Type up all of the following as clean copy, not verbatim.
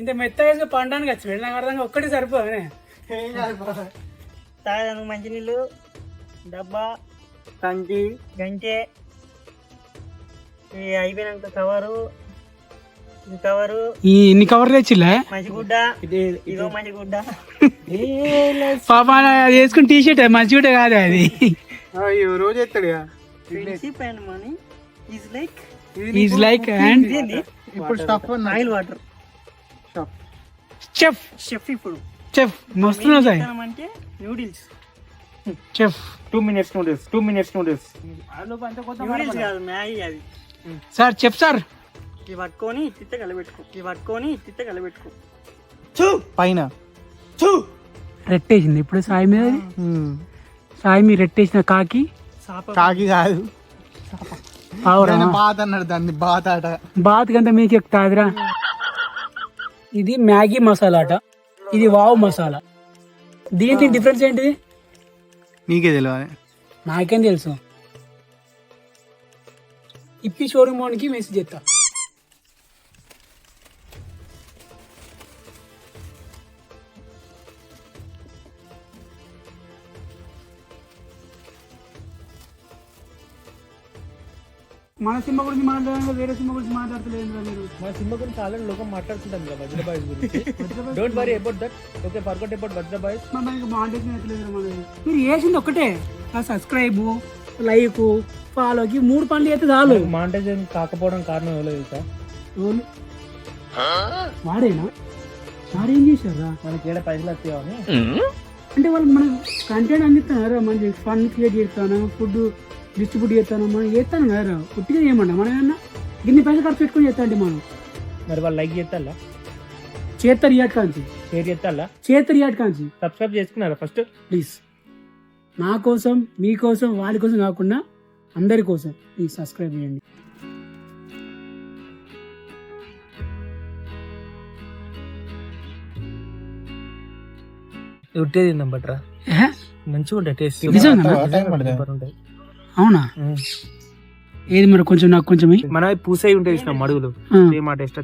ఇంత మెత్తగా పండడానికి వచ్చి నాకు అర్థంగా ఒక్కటి సరిపోనే తాగడానికి మంచినీళ్ళు, డబ్బా, కంచి, గంటె, అయిపోయినాక కవరు, కవరు, ఇన్ని కవర్లు తెచ్చిలే మంచి గుడ్డ, ఇదో మంచి గుడ్డ. పాప అది వేసుకుని టీ షర్ట్ మంచి గుడ్డ కాదు అది. రోజు ఎత్తాడు friendship and money is like and ఇప్పుడు stuff oil water. Chef chef ఇప్పుడు చెఫ్ మస్తు అంటే noodles. Chef 2 minutes noodles. Noodles కాదు, మ్యాగీ అది. సార్ చెఫ్ సార్ ఇవి పట్టుకొని తిత్త కలబెట్టుకో. పైన రెట్టేసింది ఇప్పుడు సాయి మీద. సాయి మీద రెట్టేసిన కాకి కాకి కాదు, బాత్ అన్నాడు దాన్ని. బాత్ ఆట, బాత్ కంటే మీకు ఎక్కుతాదిరా. ఇది మ్యాగీ మసాలా అట, ఇది వావ్ మసాలా. దీనికి డిఫరెన్స్ ఏంటిది? నీకే తెలియాలి. నాకేం తెలుసు. ఇప్పి షోరూమ్ వానికి మెసేజ్ చేస్తా. మన సినిమా గురించి మాట్లాడాలి, వేరే సినిమా గురించి మాట్లాడతలేదు మీరు. మన సినిమా గురించి ఆల్రెడీ లోకం మాట్లాడుతుంటాం కదా వజ్ర బాయ్స్ గురించి. Don't worry about that. Okay, forget about Vajra boys. మీరు వేసింది ఒకటే, ఆ సబ్స్క్రైబ్, లైక్, ఫాలోకి 3 పనులు అయితే చాలు. మానిటైజేషన్ కాకపోవడం కారణం ఎవరో తెలుసా? వాడేనా? వాడేం చేశారా? మనకి ఏడ పైసలు వస్తాయని. అంటే వాళ్ళు మన కంటెంట్ అందిస్తున్నారు, మంచి ఫన్ క్రియేట్ చేస్తాను, ఫుడ్ డిస్ట్రిబ్యూట్ చేస్తాను, మనం చేస్తాను కదా. పుట్టిగా ఏమన్నా మనం ఏమన్నా ఇన్ని పైసలు ఖర్చు పెట్టుకుని చేస్తా అంటే మనం. మరి వాళ్ళు లైక్ చేస్తారా? చేస్తారు ఇయాట్ కాంచి, షేర్ చేస్తారా? చేస్తారు ఇయాట్ కాంచి. సబ్స్క్రైబ్ చేసుకున్నారా ఫస్ట్? ప్లీజ్ నా కోసం, మీకోసం, వాళ్ళ కోసం కాకుండా అందరి కోసం ప్లీజ్ సబ్స్క్రైబ్ చేయండి. ఉట్టేది తిందాం బట్రా, మంచిగా ఉంటాయి టేస్ట్. అవునా? ఏది మరి కొంచెం నాకు కొంచెం మన పూసై ఉంటాయి ఇష్టం మడుగులు, సేమ్ ఆ టేస్ట్.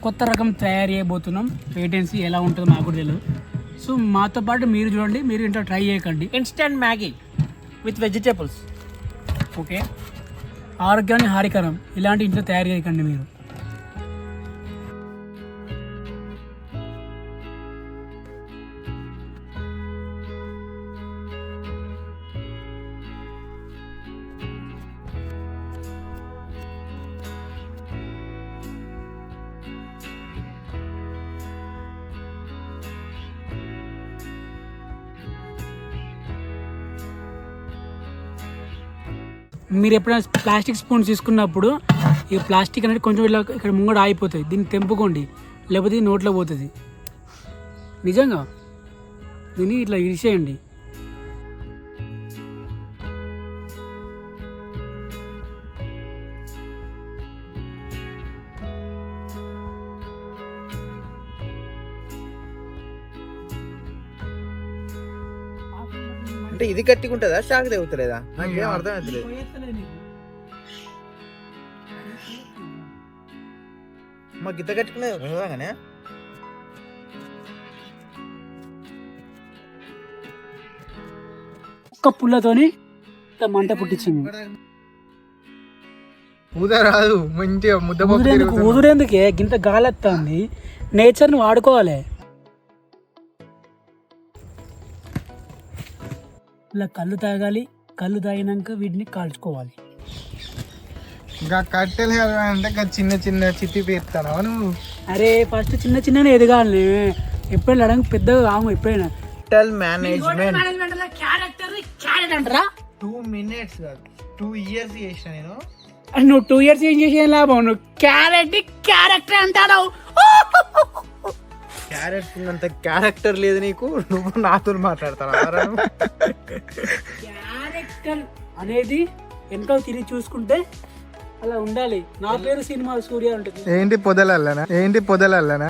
కొత్త రకం తయారు చేయబోతున్నాం. వేటెన్సీ ఎలా ఉంటుందో మాకు కూడా తెలియదు. సో మాతో పాటు మీరు చూడండి, మీరు ఇంట్లో ట్రై చేయకండి. Instant Maggi with vegetables. Okay, ఆరోగ్యాన్ని హానికరం, ఇలాంటి ఇంట్లో తయారు చేయకండి మీరు. మీరు ఎప్పుడైనా ప్లాస్టిక్ స్పూన్స్ తీసుకున్నప్పుడు ఈ ప్లాస్టిక్ అనేది కొంచెం ఇలా ఇక్కడ ముంగడ ఆగిపోతుంది, దీన్ని తెంపుకోండి, లేకపోతే నోట్లో పోతుంది. నిజంగా దీన్ని ఇట్లా ఇరిసేయండి. అంటే ఇది గట్టిగా షాక్ తెగుతలేదా? నాకేం అర్థం అవుతలేదు. మా గిద్ద కట్టుకునే ఒక్క పుల్లతోని మంట పుట్టించింది. రాదు మంచిగా ఊదురేందుకే గింత గాలెత్తాంది. నేచర్ని వాడుకోవాలి. ఇలా కళ్ళు తాగాలి, కళ్ళు తాగినాక వీటిని కాల్చుకోవాలి. ఇంకా కట్టెలు అంటే చిన్న చిన్న చిట్టి పేరుతాను నువ్వు. అరే ఫస్ట్ చిన్న చిన్న ఎదగాలి, ఎప్పుడైనా అడగ పెద్దగా కాము. ఎప్పుడైనా మేనేజ్మెంట్ 2 minutes కాదు 2 years చేసిన నేను. నువ్వు 2 years ఏం చేసే లాభం? నువ్వు క్యారెక్టర్ అంటాడు. క్యారెక్టర్ అంత క్యారెక్టర్ లేదు నీకు, నువ్వు నాతో మాట్లాడతావు. క్యారెక్టర్ అనేది వెనకాల తిరిగి చూసుకుంటే అలా ఉండాలి. నా పేరు సినిమా సూర్య ఉంటుంది. ఏంటి పొదలల్లనా?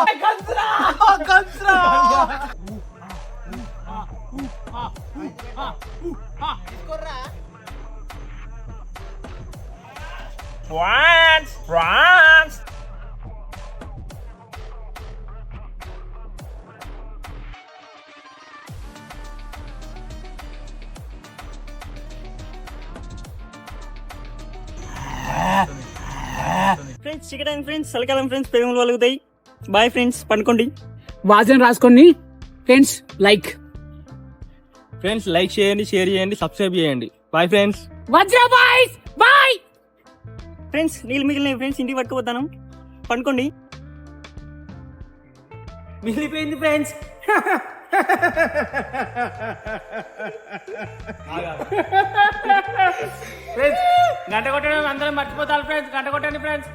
కన్సరా ఫ్రాన్స్ ఫ్రెండ్స్ చికెన్ ఫ్రెండ్స్ చలికాలం ఫ్రెండ్స్ పెరుగులు వలుగుతాయి. బాయ్ ఫ్రెండ్స్, పండుకోండి. వాసన రాసుకోండి ఫ్రెండ్స్. లైక్ ఫ్రెండ్స్ లైక్ చేయండి, షేర్ చేయండి, సబ్స్క్రైబ్ చేయండి. Bye friends. Vajra boys bye. Friends నీళ్ళు మిగిలిన ఫ్రెండ్స్ ఇంటికి పట్టుకుపోతాను. పండుకోండి. మిగిలిపోయింది ఫ్రెండ్స్. ఫ్రెండ్స్ గంట కొట్టడం అందరం మర్చిపోతారు ఫ్రెండ్స్. గంట కొట్టండి ఫ్రెండ్స్.